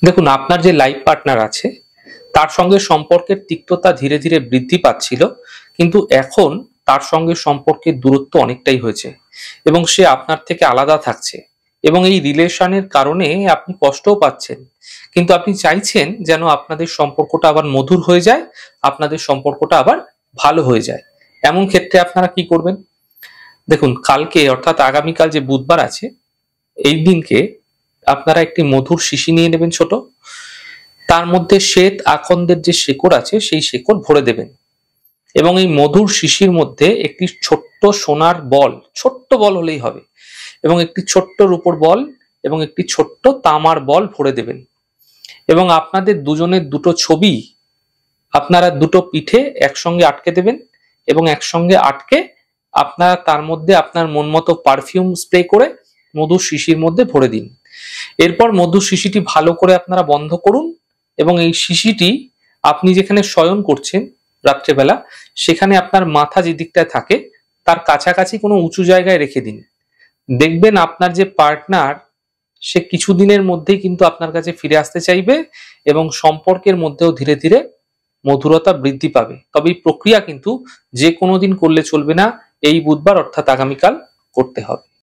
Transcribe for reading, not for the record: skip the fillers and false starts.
দেখুন, আপনার যে লাইফ পার্টনার আছে তার সঙ্গে সম্পর্কের তিক্ততা ধীরে ধীরে বৃদ্ধি পাচ্ছিল, কিন্তু এখন তার সঙ্গে সম্পর্কের দূরত্ব অনেকটাই হয়েছে এবং সে আপনার থেকে আলাদা থাকছে এবং এই রিলেশনের কারণে আপনি কষ্টও পাচ্ছেন। কিন্তু আপনি চাইছেন যেন আপনাদের সম্পর্কটা আবার মধুর হয়ে যায়, আপনাদের সম্পর্কটা আবার ভালো হয়ে যায়। এমন ক্ষেত্রে আপনারা কি করবেন? দেখুন, কালকে অর্থাৎ আগামীকাল যে বুধবার আছে, এই দিনকে আপনারা একটি মধুর শিশি নিয়ে নেবেন ছোট, তার মধ্যে শ্বেত আকন্দের যে শেকড় আছে সেই শেকড় ভরে দেবেন এবং এই মধুর শিশির মধ্যে একটি ছোট্ট সোনার বল, ছোট্ট বল হলেই হবে, এবং একটি ছোট্ট রূপোর বল এবং একটি ছোট্ট তামার বল ভরে দেবেন এবং আপনাদের দুজনের দুটো ছবি আপনারা দুটো পিঠে একসঙ্গে আটকে দেবেন এবং একসঙ্গে আটকে আপনারা তার মধ্যে আপনার মন মতো পারফিউম স্প্রে করে মধুর শিশির মধ্যে ভরে দিন। এরপর মধুর শিশিটি ভালো করে আপনারা বন্ধ করুন এবং এই শিশিটি আপনি যেখানে শয়ন করছেন রাত্রেবেলা, সেখানে আপনার মাথা যে দিকটায় থাকে তার কাছাকাছি কোনো উঁচু জায়গায় রেখে দিন। দেখবেন আপনার যে পার্টনার, সে কিছুদিনের মধ্যেই কিন্তু আপনার কাছে ফিরে আসতে চাইবে এবং সম্পর্কের মধ্যেও ধীরে ধীরে মধুরতা বৃদ্ধি পাবে। তবে এই প্রক্রিয়া কিন্তু যে কোনো দিন করলে চলবে না, এই বুধবার অর্থাৎ আগামীকাল করতে হবে।